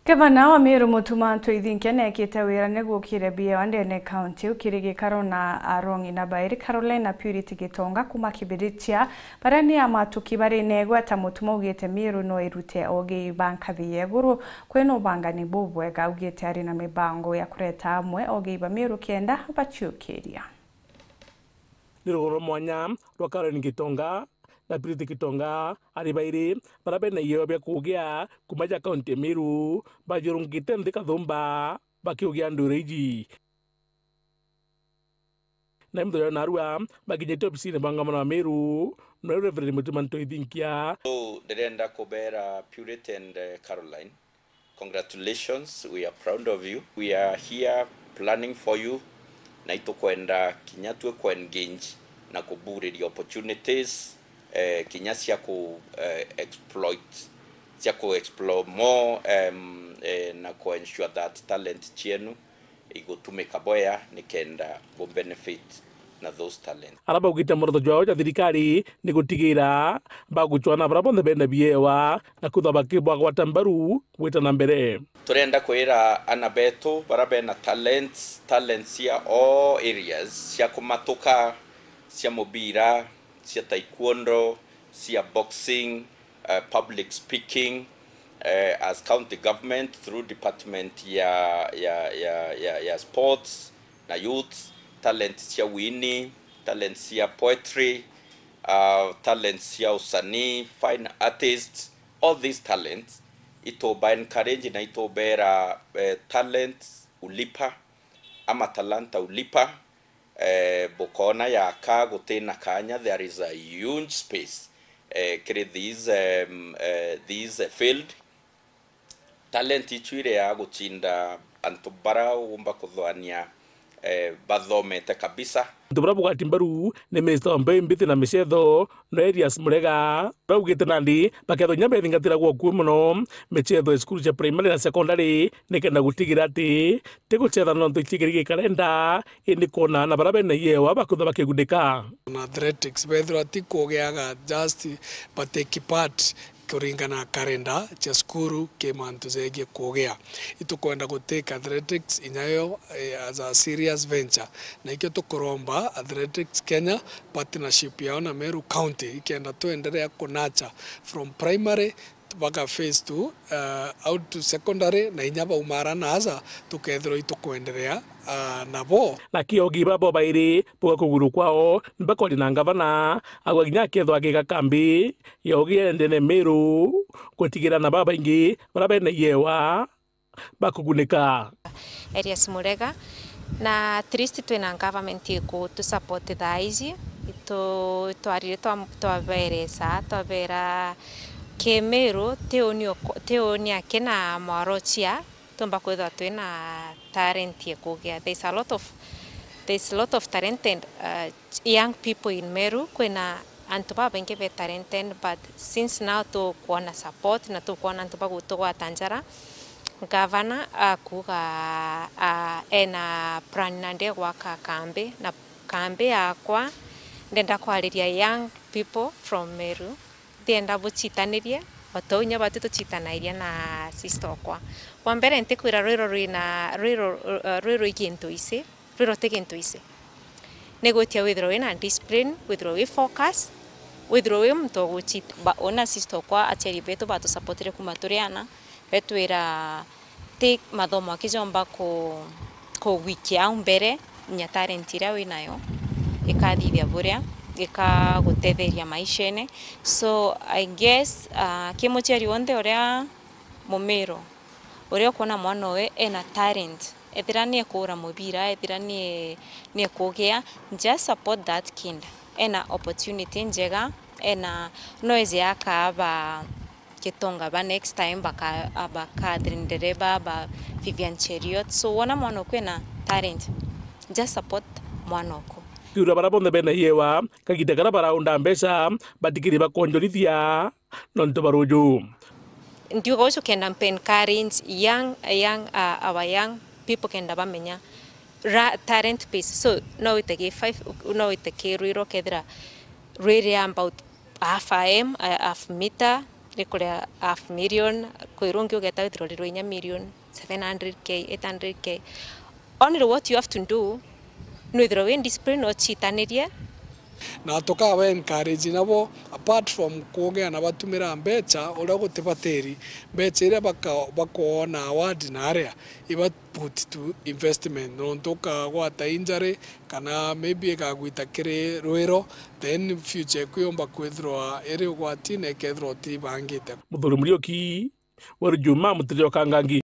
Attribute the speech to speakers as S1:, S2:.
S1: Gavana wa Meru Mutuma Ntwithinkia nekite wira niguo kirebia Wandene County ukirigikaro na Arongi na Bairi Carolina Purity Gitonga kuma Kibiritia barani amatuki bari negweta Mutuma ugite Meru no irute ogi bankathi yeguru kweno bangani bubwega ugite ari na mibango ya kureta amwe ogi ba Meru kenda bachukiria
S2: nirugoro mwanya rwa Caroline Gitonga na Purity Gitonga ari bairi barabe na iyo bya kugia kumaja county Meru bajurungite ndika dhumba bakiugia ndureji na mdo na ruwa baginyete obisine bangamana wa Meru no Reverend Mutuma Ntwithinkia.
S3: So derenda kobera Purity and Caroline, congratulations, we are proud of you. We are here planning for you na itokwenda kinyatwe kwa engage na kubure the opportunities kinya cia ku exploit cia ku explore more na ku ensure that talent chienu igotumika boya nikenda go benefit na those talent
S2: araba ugite morotho jwao ja thirikari ni gutigira baguchwana barabo ndebenda biewa na kuthaba kibwa kwa tambaru gwita na mbere
S3: turenda kwira anabeto barabe na talents cia all areas cia kumatuka cia mobira cia taekwondo cia boxing public speaking as county government through department ya sports na youth talent cia wini talent cia poetry talent cia usanii fine artists all these talents itoba encourage na itobera talent ulipa ama talanta ulipa bokona ya ka gutena kanya there is a huge space create these field talent ichwire ya guchinda antubara umba kuthwania bathomete kabisa
S2: ndubra bugati mbaru ni minister wa mbembithi na michetho no Elias Murega raugite nandi baketho nyambe thingatira gwo ku muno michetho school cia primary na secondary nikenda gutigira ati tiguchetha no ntuchigirige kalenda ini kona na barabe na yewa bakutha bakigundika
S4: na athletics bedro ati kugeaga just but take part kuringana kalenda cha skuru kemantu zege kogea itukwenda guteka athletics inyayo as a serious venture na ikyo tukuromba athletics Kenya partnership yao na Meru County ikenda tuendelea kunacha from primary mpaka phase 2 out to secondary na inyaba umara naza tukethero itukuendelea nabo
S2: laki ogi babo bairi poka kuguru kwao mbakoli na ngavana agwaginya ketho agiga kambi yogi endene Meru kutigira na baba ingi barabe na yewa bakugunika
S5: Elias Murega na triste twina government iko to support thaizi to arire to veresa to vera Meru teonia kena marochia tomba kwetha twina talent ye kugia there's a lot of talented young people in Meru kwena antuba bengi be talented but since now to kuona support na to kuona antuba gutogwa tanjara governor akuga ena plan nande gwaka kambe akwa ndenda kwariria young people from Meru ndenda buchitanirie batonya batuto chitanairia na sister kwa wambere ntikwira rwiro ikintu isi rwiro tekintu isi negotia withdraw na discipline withdraw focus withdraw mto guchita ba ona sister kwa acheri beto bato supportire kumaturiana betwira take mathomo akijomba ko wiki au mbere nya talent ira winayo ikathithia buria ikagutetheria maishene so I guess kimucheri wonde uria mumiro uria kuona mwana we ena talent ethiranie kura mubira ethiranie nie kugea just support that kid ena opportunity njega ena noise yakaba Gitonga ba next time baka Drindereba ba Vivian Cheriot so wana mwana kwena talent just support mwana ko
S2: kiura barabonde bena yewa kagite gara baraunda mbesa batikiri bakonjorithia nonto baruju
S5: ndio also can encourage our young people can bamenya talent piece so no itake 5 no itake riro kedra really about half meter ni kuria $500,000 kwirungi ugeta withdraw rirwo inya million 700k 800k. Only what you have to do no withdraw in discipline o chitanirie
S4: na tukawa encourage nabo apart from kuongea na batumira mbecha uria gutibatiri mbecha iria bakona award na area iba put to investment no ntoka gwata injury kana maybe gagwita kiri rwiro then future kuyomba kwithroa iri gwati na kethro ti bangite
S2: Muthuri Muriuki wa Juma Mutirio Kangangi.